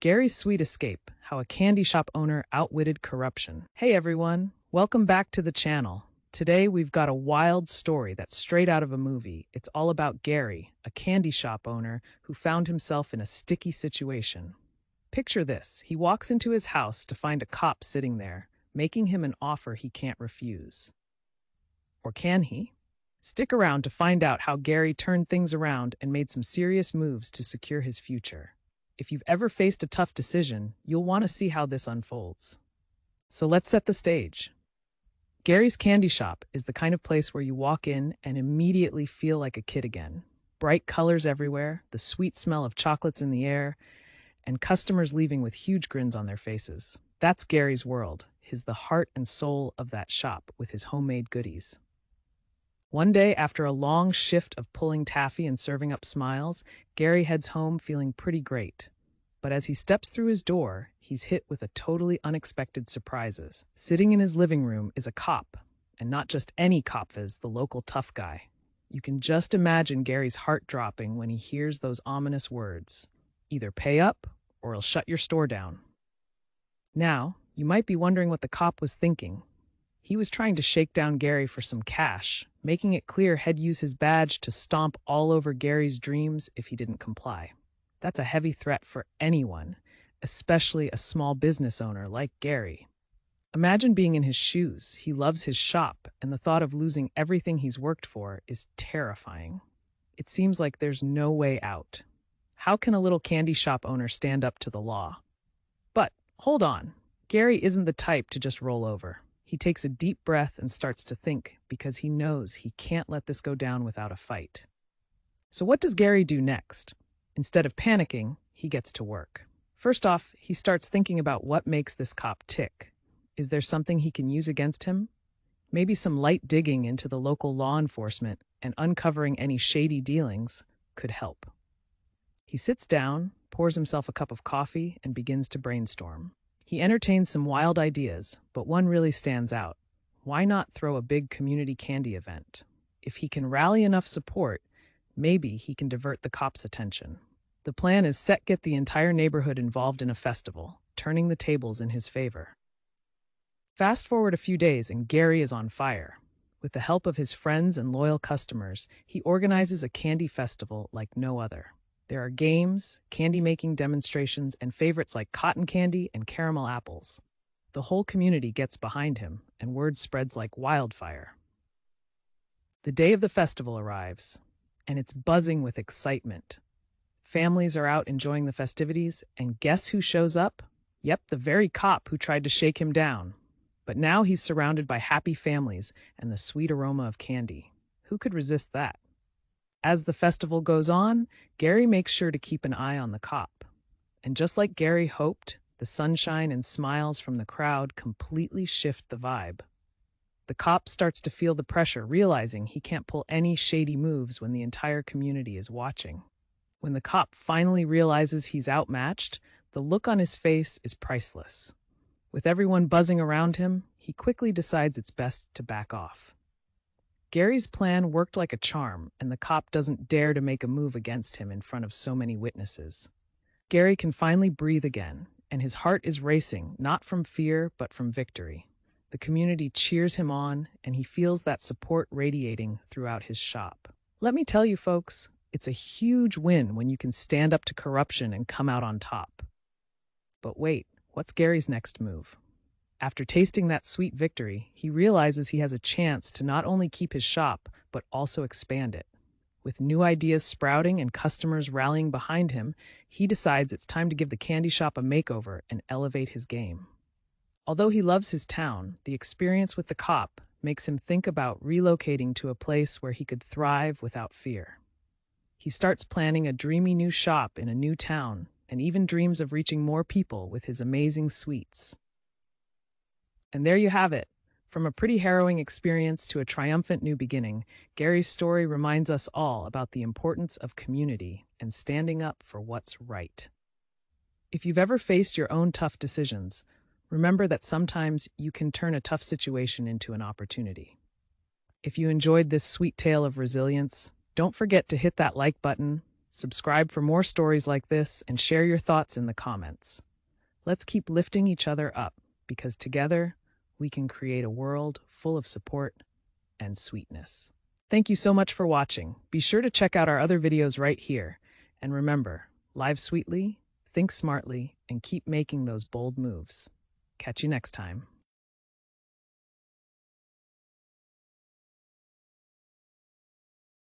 Gary's Sweet Escape, How a Candy Shop Owner Outwitted Corruption. Hey everyone, welcome back to the channel. Today we've got a wild story that's straight out of a movie. It's all about Gary, a candy shop owner who found himself in a sticky situation. Picture this, he walks into his house to find a cop sitting there, making him an offer he can't refuse. Or can he? Stick around to find out how Gary turned things around and made some serious moves to secure his future. If you've ever faced a tough decision, you'll want to see how this unfolds. So let's set the stage. Gary's Candy Shop is the kind of place where you walk in and immediately feel like a kid again. Bright colors everywhere, the sweet smell of chocolates in the air, and customers leaving with huge grins on their faces. That's Gary's world, the heart and soul of that shop with his homemade goodies. One day, after a long shift of pulling taffy and serving up smiles, Gary heads home feeling pretty great. But as he steps through his door, he's hit with a totally unexpected surprises. Sitting in his living room is a cop, and not just any cop, the local tough guy. You can just imagine Gary's heart dropping when he hears those ominous words. Either pay up, or he'll shut your store down. Now, you might be wondering what the cop was thinking. He was trying to shake down Gary for some cash, making it clear he'd use his badge to stomp all over Gary's dreams if he didn't comply. That's a heavy threat for anyone, especially a small business owner like Gary. Imagine being in his shoes. He loves his shop, and the thought of losing everything he's worked for is terrifying. It seems like there's no way out. How can a little candy shop owner stand up to the law? But hold on, Gary isn't the type to just roll over. He takes a deep breath and starts to think because he knows he can't let this go down without a fight. So what does Gary do next? Instead of panicking, he gets to work. First off, he starts thinking about what makes this cop tick. Is there something he can use against him? Maybe some light digging into the local law enforcement and uncovering any shady dealings could help. He sits down, pours himself a cup of coffee, and begins to brainstorm. He entertains some wild ideas, but one really stands out. Why not throw a big community candy event? If he can rally enough support, maybe he can divert the cops' attention. The plan is get the entire neighborhood involved in a festival, turning the tables in his favor. Fast forward a few days and Gary is on fire. With the help of his friends and loyal customers, he organizes a candy festival like no other. There are games, candy-making demonstrations, and favorites like cotton candy and caramel apples. The whole community gets behind him, and word spreads like wildfire. The day of the festival arrives, and it's buzzing with excitement. Families are out enjoying the festivities, and guess who shows up? Yep, the very cop who tried to shake him down. But now he's surrounded by happy families and the sweet aroma of candy. Who could resist that? As the festival goes on, Gary makes sure to keep an eye on the cop. And just like Gary hoped, the sunshine and smiles from the crowd completely shift the vibe. The cop starts to feel the pressure, realizing he can't pull any shady moves when the entire community is watching. When the cop finally realizes he's outmatched, the look on his face is priceless. With everyone buzzing around him, he quickly decides it's best to back off. Gary's plan worked like a charm, and the cop doesn't dare to make a move against him in front of so many witnesses. Gary can finally breathe again, and his heart is racing, not from fear, but from victory. The community cheers him on, and he feels that support radiating throughout his shop. Let me tell you, folks, it's a huge win when you can stand up to corruption and come out on top. But wait, what's Gary's next move? After tasting that sweet victory, he realizes he has a chance to not only keep his shop, but also expand it. With new ideas sprouting and customers rallying behind him, he decides it's time to give the candy shop a makeover and elevate his game. Although he loves his town, the experience with the cop makes him think about relocating to a place where he could thrive without fear. He starts planning a dreamy new shop in a new town and even dreams of reaching more people with his amazing sweets. And there you have it. From a pretty harrowing experience to a triumphant new beginning, Gary's story reminds us all about the importance of community and standing up for what's right. If you've ever faced your own tough decisions, remember that sometimes you can turn a tough situation into an opportunity. If you enjoyed this sweet tale of resilience, don't forget to hit that like button, Subscribe for more stories like this and share your thoughts in the comments. Let's keep lifting each other up because together we can create a world full of support and sweetness. Thank you so much for watching. Be sure to check out our other videos right here. And remember, live sweetly, think smartly, and keep making those bold moves. Catch you next time.